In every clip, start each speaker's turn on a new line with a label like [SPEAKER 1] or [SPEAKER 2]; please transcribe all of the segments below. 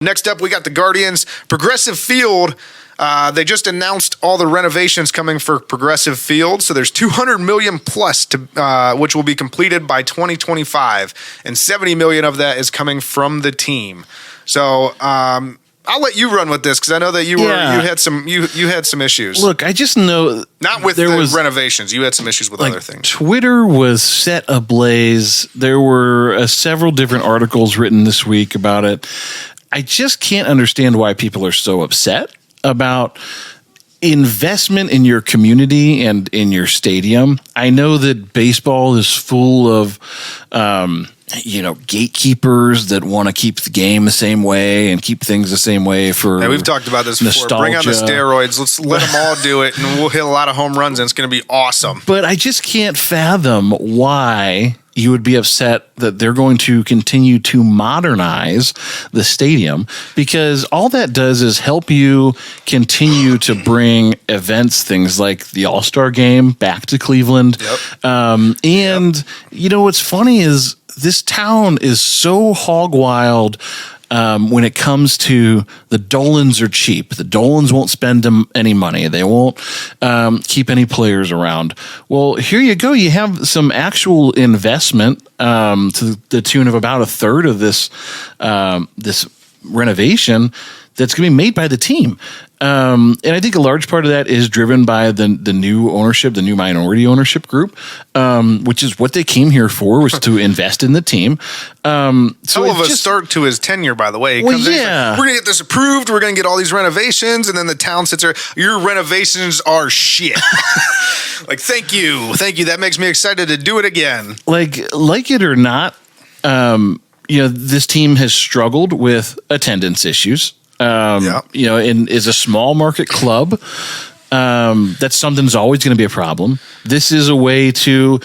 [SPEAKER 1] Next up, we got the Guardians. Progressive Field. They just announced all the renovations coming for Progressive Field. So there's $200 million plus which will be completed by 2025, and $70 million of that is coming from the team. So I'll let you run with this because I know that you had some issues.
[SPEAKER 2] Look, I just know
[SPEAKER 1] not with the renovations. You had some issues with other things.
[SPEAKER 2] Twitter was set ablaze. There were several different articles written this week about it. I just can't understand why people are so upset about investment in your community and in your stadium. I know that baseball is full of, gatekeepers that want to keep the game the same way and keep things the same way for
[SPEAKER 1] we've talked about this
[SPEAKER 2] nostalgia.
[SPEAKER 1] Before. Bring on the steroids. Let's let them all do it, and we'll hit a lot of home runs, and it's going to be awesome.
[SPEAKER 2] But I just can't fathom why you would be upset that they're going to continue to modernize the stadium, because all that does is help you continue to bring events, things like the All-Star Game, back to Cleveland. Yep. What's funny is this town is so hog wild when it comes to the Dolans are cheap. The Dolans won't spend any money. They won't keep any players around. Well, here you go. You have some actual investment to the tune of about a third of this renovation that's going to be made by the team. And I think a large part of that is driven by the new ownership, the new minority ownership group, which is what they came here for, was to invest in the team.
[SPEAKER 1] Hell of a start to his tenure, by the way. We're going to get this approved. We're going to get all these renovations. And then the town sits there. Your renovations are shit. Thank you. That makes me excited to do it again.
[SPEAKER 2] Like it or not, this team has struggled with attendance issues. And is a small market club. That's something that's always going to be a problem. This is a way to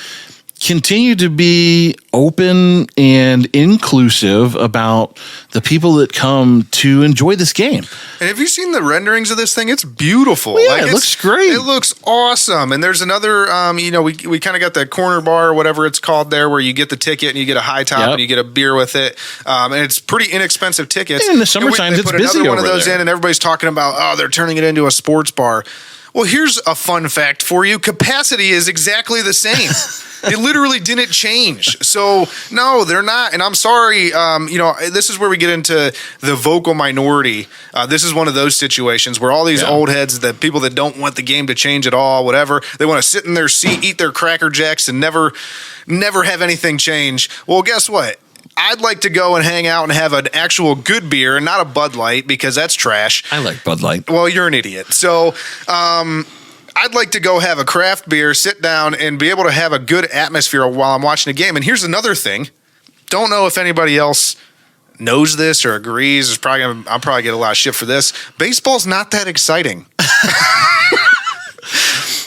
[SPEAKER 2] continue to be open and inclusive about the people that come to enjoy this game.
[SPEAKER 1] And have you seen the renderings of this thing? It's beautiful.
[SPEAKER 2] Well, yeah, it looks great.
[SPEAKER 1] It looks awesome. And there's another, we kind of got the corner bar or whatever it's called there, where you get the ticket and you get a high top and you get a beer with it. And it's pretty inexpensive tickets.
[SPEAKER 2] And in the summertime, it's busy over there. They put another one of those in,
[SPEAKER 1] and everybody's talking about, they're turning it into a sports bar. Well, here's a fun fact for you. Capacity is exactly the same. It literally didn't change. So, no, they're not. And I'm sorry, this is where we get into the vocal minority. This is one of those situations where all these old heads, the people that don't want the game to change at all, whatever, they want to sit in their seat, eat their Cracker Jacks, and never have anything change. Well, guess what? I'd like to go and hang out and have an actual good beer and not a Bud Light, because that's trash.
[SPEAKER 2] I like Bud Light.
[SPEAKER 1] Well, you're an idiot. So I'd like to go have a craft beer, sit down, and be able to have a good atmosphere while I'm watching a game. And here's another thing. Don't know if anybody else knows this or agrees. I'll probably get a lot of shit for this. Baseball's not that exciting.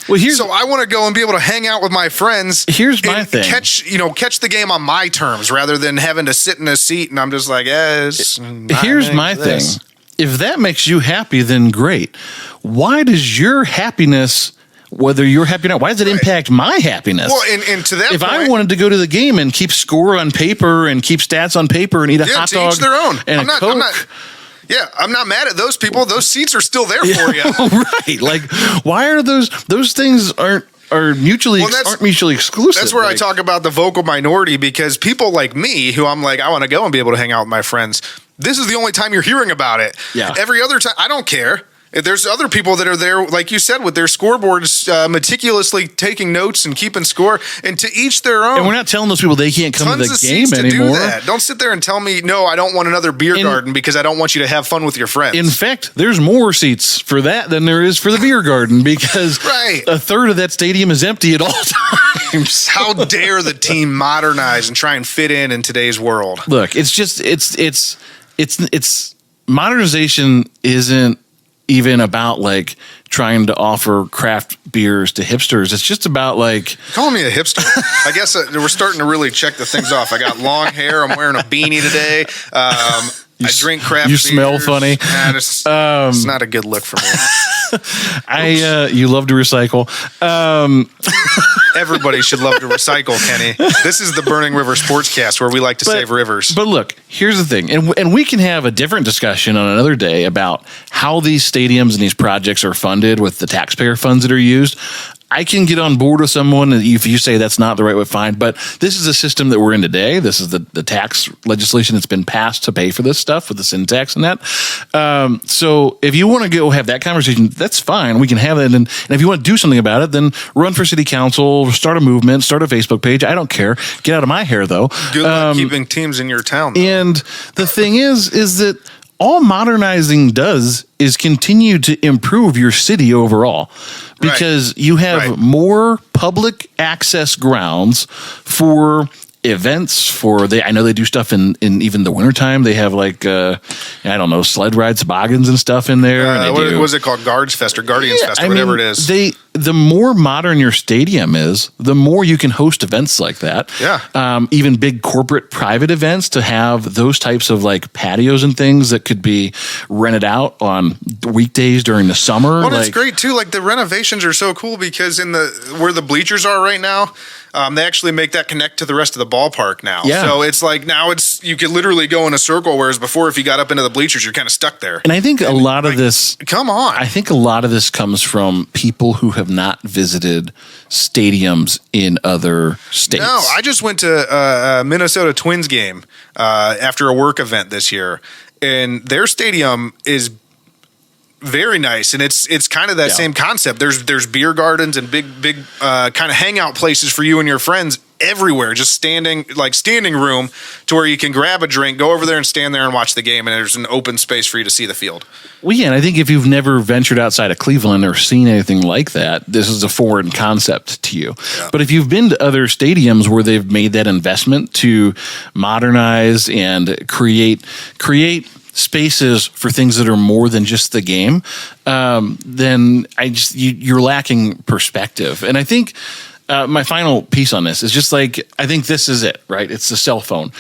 [SPEAKER 2] Well,
[SPEAKER 1] so I want to go and be able to hang out with my friends.
[SPEAKER 2] Here's my thing.
[SPEAKER 1] Catch the game on my terms rather than having to sit in a seat and I'm just like, here's
[SPEAKER 2] my thing. If that makes you happy, then great. Why does your happiness, whether you're happy or not, why does it impact my happiness?
[SPEAKER 1] Well, and to that
[SPEAKER 2] if
[SPEAKER 1] point,
[SPEAKER 2] I wanted to go to the game and keep score on paper and keep stats on paper and eat a hot dog,
[SPEAKER 1] each their own.
[SPEAKER 2] And a Coke.
[SPEAKER 1] I'm not mad at those people. Those seats are still there for you.
[SPEAKER 2] Right. Like, why are those things aren't mutually exclusive?
[SPEAKER 1] That's where I talk about the vocal minority, because people like me, who I'm like, I want to go and be able to hang out with my friends. This is the only time you're hearing about it.
[SPEAKER 2] Yeah.
[SPEAKER 1] Every other time, I don't care. There's other people that are there, like you said, with their scoreboards, meticulously taking notes and keeping score, and to each their own.
[SPEAKER 2] And we're not telling those people they can't come to the game anymore.
[SPEAKER 1] Do that. Don't sit there and tell me, no, I don't want another beer garden because I don't want you to have fun with your friends.
[SPEAKER 2] In fact, there's more seats for that than there is for the beer garden, because a third of that stadium is empty at all times.
[SPEAKER 1] How dare the team modernize and try and fit in today's world?
[SPEAKER 2] Look, it's just it's modernization isn't even about like trying to offer craft beers to hipsters. It's just about like
[SPEAKER 1] calling me a hipster. I guess we're starting to really check the things off. I got long hair. I'm wearing a beanie today. I drink craft beers.
[SPEAKER 2] You smell funny.
[SPEAKER 1] It's not a good look for me.
[SPEAKER 2] You love to recycle.
[SPEAKER 1] Everybody should love to recycle, Kenny. This is the Burning River Sportscast where we like to save rivers.
[SPEAKER 2] But look, here's the thing, and we can have a different discussion on another day about how these stadiums and these projects are funded with the taxpayer funds that are used. I can get on board with someone if you say that's not the right way, fine. But this is a system that we're in today. This is the tax legislation that's been passed to pay for this stuff with the sin tax and that. So if you want to go have that conversation, that's fine. We can have it. And if you want to do something about it, then run for city council, start a movement, start a Facebook page. I don't care. Get out of my hair, though.
[SPEAKER 1] Good luck keeping teams in your town, though.
[SPEAKER 2] And the thing is that all modernizing does is continue to improve your city overall, because you have more public access grounds for events. I know they do stuff in even the wintertime. They have sled rides, toboggans and stuff in there.
[SPEAKER 1] What was it called? Guards Fest or Guardians Fest or whatever it is.
[SPEAKER 2] The more modern your stadium is, the more you can host events like that.
[SPEAKER 1] Yeah.
[SPEAKER 2] Even big corporate private events, to have those types of like patios and things that could be rented out on weekdays during the summer.
[SPEAKER 1] Well, it's great too. Like the renovations are so cool because where the bleachers are right now, they actually make that connect to the rest of the ballpark now.
[SPEAKER 2] Yeah.
[SPEAKER 1] So it's like now you could literally go in a circle, whereas before, if you got up into the bleachers, you're kind of stuck there.
[SPEAKER 2] And I think a lot of this comes from people who have not visited stadiums in other states.
[SPEAKER 1] No, I just went to a Minnesota Twins game after a work event this year, and their stadium is very nice, and it's kind of that same concept. There's beer gardens and big kind of hangout places for you and your friends everywhere. Just standing room to where you can grab a drink, go over there and stand there and watch the game, and there's an open space for you to see the field.
[SPEAKER 2] Well, yeah, and I think if you've never ventured outside of Cleveland or seen anything like that, this is a foreign concept to you. Yeah. But if you've been to other stadiums where they've made that investment to modernize and create spaces for things that are more than just the game, then you're lacking perspective. And I think my final piece on this is just I think this is it, right? It's the cell phone.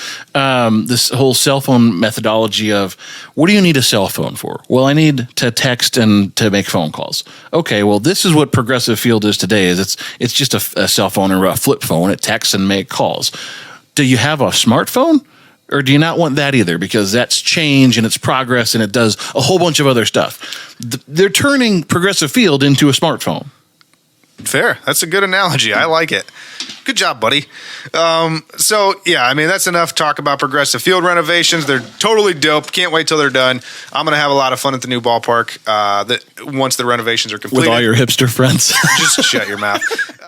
[SPEAKER 2] This whole cell phone methodology of, what do you need a cell phone for? Well, I need to text and to make phone calls. Okay, well, this is what Progressive Field is today. It's just a cell phone or a flip phone. It texts and make calls. Do you have a smartphone? Or do you not want that either? Because that's change and it's progress and it does a whole bunch of other stuff. They're turning Progressive Field into a smartphone.
[SPEAKER 1] Fair. That's a good analogy. I like it. Good job, buddy. That's enough talk about Progressive Field renovations. They're totally dope. Can't wait till they're done. I'm going to have a lot of fun at the new ballpark once the renovations are completed.
[SPEAKER 2] With all your hipster friends.
[SPEAKER 1] Just shut your mouth.